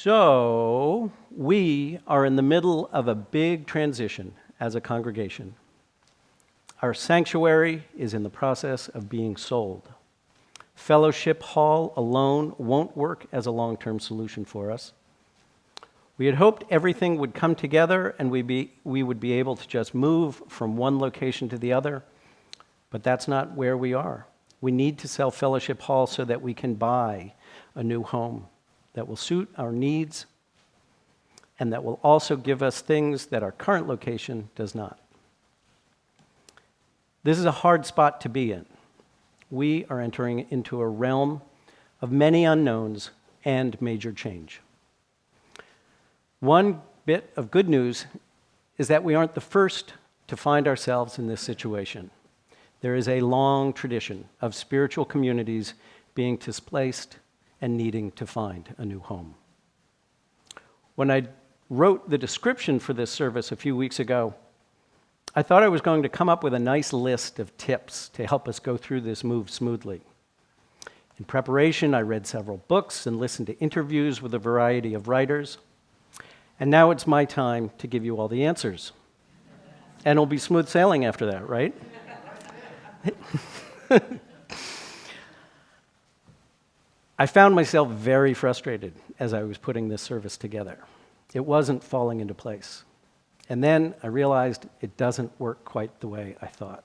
So, we are in the middle of a big transition as a congregation. Our sanctuary is in the process of being sold. Fellowship Hall alone won't work as a long-term solution for us. We had hoped everything would come together and we would be able to just move from one location to the other, but that's not where we are. We need to sell Fellowship Hall so that we can buy a new home that will suit our needs and that will also give us things that our current location does not. This is a hard spot to be in. We are entering into a realm of many unknowns and major change. One bit of good news is that we aren't the first to find ourselves in this situation. There is a long tradition of spiritual communities being displaced and needing to find a new home. When I wrote the description for this service a few weeks ago, I thought I was going to come up with a nice list of tips to help us go through this move smoothly. In preparation, I read several books and listened to interviews with a variety of writers. And now it's my time to give you all the answers. And it'll be smooth sailing after that, right? I found myself very frustrated as I was putting this service together. It wasn't falling into place. And then I realized it doesn't work quite the way I thought.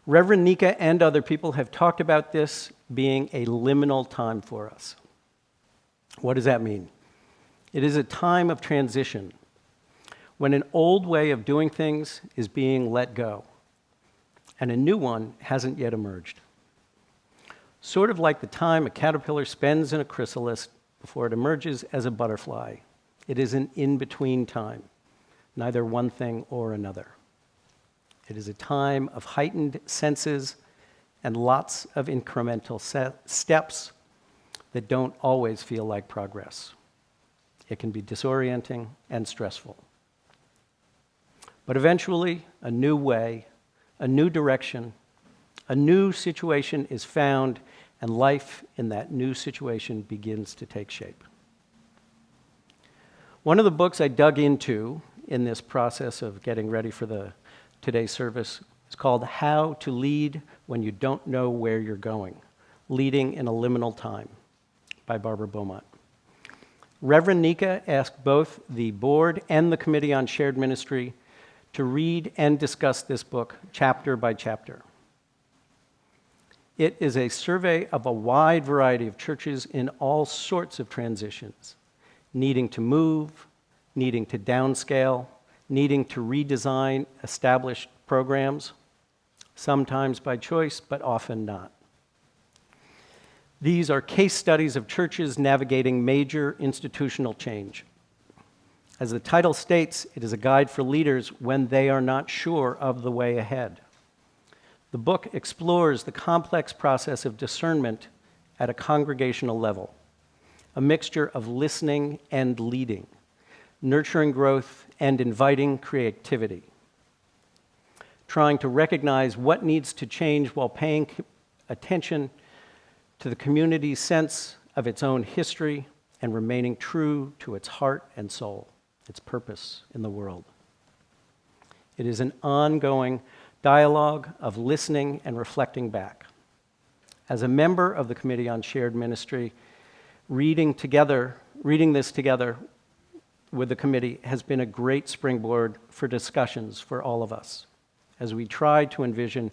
Reverend Nika and other people have talked about this being a liminal time for us. What does that mean? It is a time of transition when an old way of doing things is being let go and a new one hasn't yet emerged. Sort of like the time a caterpillar spends in a chrysalis before it emerges as a butterfly. It is an in-between time, neither one thing or another. It is a time of heightened senses and lots of incremental steps that don't always feel like progress. It can be disorienting and stressful. But eventually, a new way, a new direction, a new situation is found, and life in that new situation begins to take shape. One of the books I dug into in this process of getting ready for today's service is called How to Lead When You Don't Know Where You're Going, Leading in a Liminal Time by Barbara Beaumont. Reverend Nika asked both the board and the Committee on Shared Ministry to read and discuss this book chapter by chapter. It is a survey of a wide variety of churches in all sorts of transitions, needing to move, needing to downscale, needing to redesign established programs, sometimes by choice, but often not. These are case studies of churches navigating major institutional change. As the title states, it is a guide for leaders when they are not sure of the way ahead. The book explores the complex process of discernment at a congregational level, a mixture of listening and leading, nurturing growth and inviting creativity, trying to recognize what needs to change while paying attention to the community's sense of its own history and remaining true to its heart and soul, its purpose in the world. It is an ongoing dialogue of listening and reflecting back. As a member of the Committee on Shared Ministry, reading this together with the committee has been a great springboard for discussions for all of us as we try to envision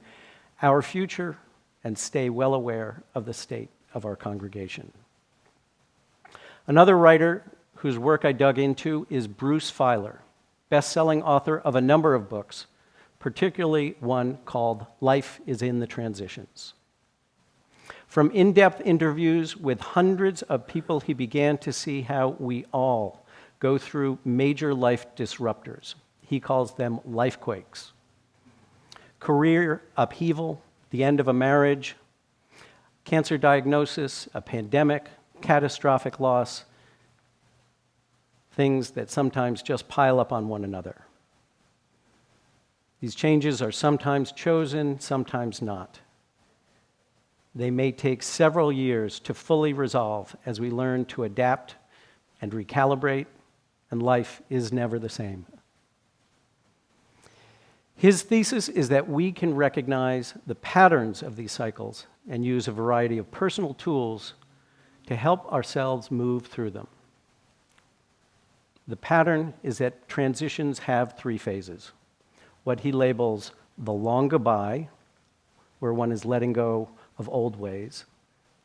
our future and stay well aware of the state of our congregation. Another writer whose work I dug into is Bruce Feiler, best-selling author of a number of books, particularly one called Life is in the Transitions. From in-depth interviews with hundreds of people, he began to see how we all go through major life disruptors. He calls them lifequakes. Career upheaval, the end of a marriage, cancer diagnosis, a pandemic, catastrophic loss, things that sometimes just pile up on one another. These changes are sometimes chosen, sometimes not. They may take several years to fully resolve as we learn to adapt and recalibrate, and life is never the same. His thesis is that we can recognize the patterns of these cycles and use a variety of personal tools to help ourselves move through them. The pattern is that transitions have 3 phases. What he labels the long goodbye, where one is letting go of old ways,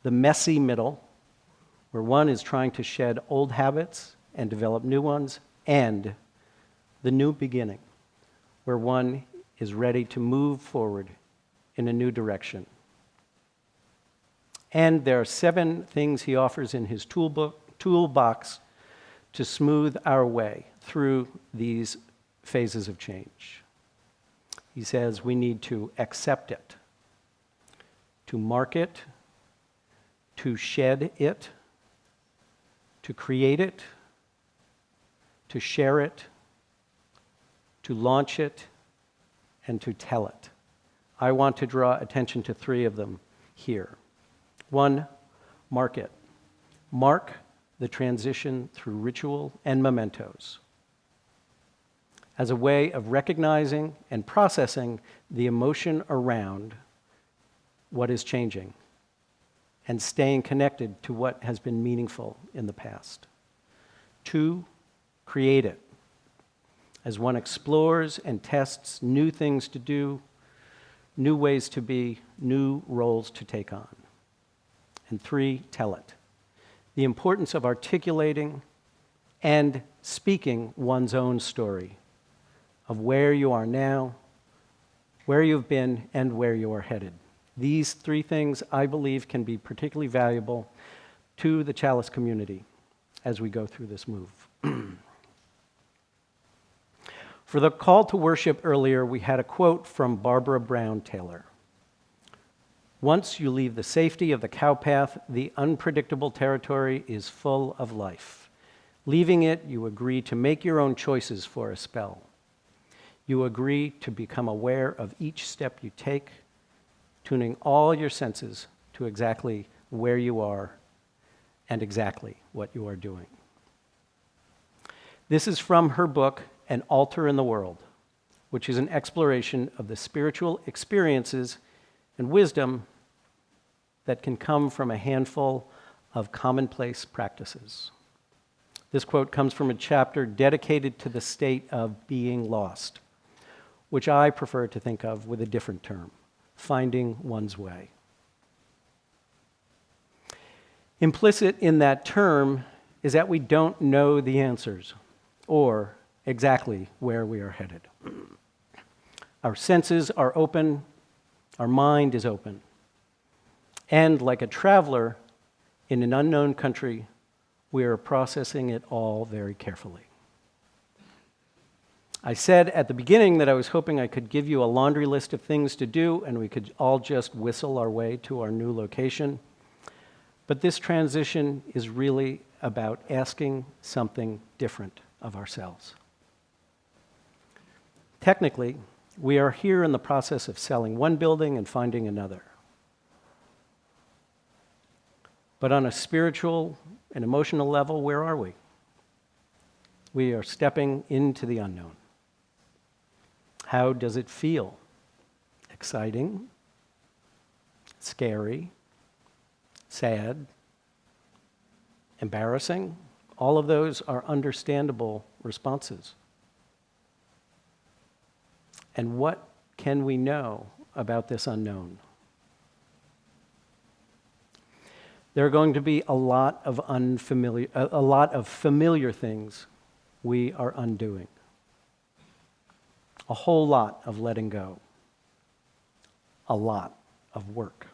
the messy middle, where one is trying to shed old habits and develop new ones, and the new beginning, where one is ready to move forward in a new direction. And there are 7 things he offers in his toolbox to smooth our way through these phases of change. He says we need to accept it, to mark it, to shed it, to create it, to share it, to launch it, and to tell it. I want to draw attention to 3 of them here. 1, mark it. Mark the transition through ritual and mementos as a way of recognizing and processing the emotion around what is changing and staying connected to what has been meaningful in the past. 2, create it. As one explores and tests new things to do, new ways to be, new roles to take on. And 3, tell it. The importance of articulating and speaking one's own story of where you are now, where you've been, and where you are headed. These 3 things, I believe, can be particularly valuable to the Chalice community as we go through this move. For the call to worship earlier, we had a quote from Barbara Brown Taylor. Once you leave the safety of the cowpath, the unpredictable territory is full of life. Leaving it, you agree to make your own choices for a spell. You agree to become aware of each step you take, tuning all your senses to exactly where you are and exactly what you are doing. This is from her book, An Altar in the World, which is an exploration of the spiritual experiences and wisdom that can come from a handful of commonplace practices. This quote comes from a chapter dedicated to the state of being lost, which I prefer to think of with a different term, finding one's way. Implicit in that term is that we don't know the answers or exactly where we are headed. Our senses are open, our mind is open, and like a traveler in an unknown country, we are processing it all very carefully. I said at the beginning that I was hoping I could give you a laundry list of things to do and we could all just whistle our way to our new location. But this transition is really about asking something different of ourselves. Technically, we are here in the process of selling one building and finding another. But on a spiritual and emotional level, where are we? We are stepping into the unknown. How does it feel? Exciting? Scary? Sad? Embarrassing? All of those are understandable responses. And what can we know about this unknown? There are going to be a lot of familiar things we are undoing. A whole lot of letting go. A lot of work.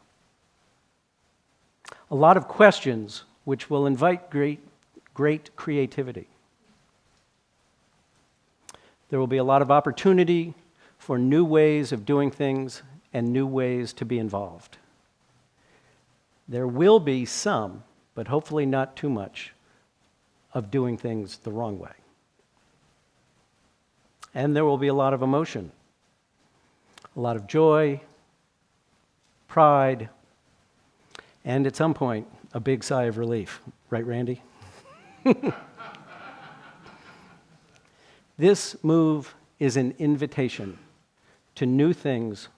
A lot of questions which will invite great creativity. There will be a lot of opportunity for new ways of doing things and new ways to be involved. There will be some, but hopefully not too much, of doing things the wrong way. And there will be a lot of emotion, a lot of joy, pride, And at some point, a big sigh of relief. Right, Randy? This move is an invitation to new things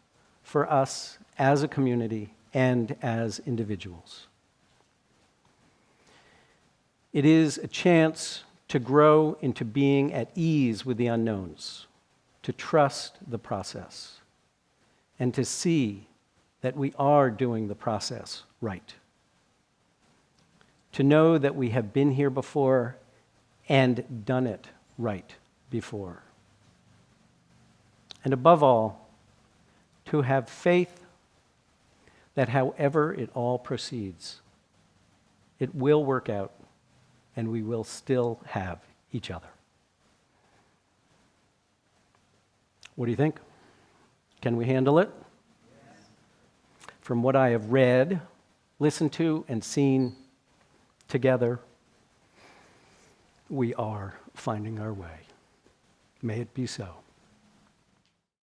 for us as a community and as individuals. It is a chance to grow into being at ease with the unknowns, to trust the process, and to see that we are doing the process right. To know that we have been here before and done it right before. And above all, to have faith that however it all proceeds, it will work out and we will still have each other. What do you think? Can we handle it? Yes. From what I have read, listened to, and seen together, we are finding our way. May it be so.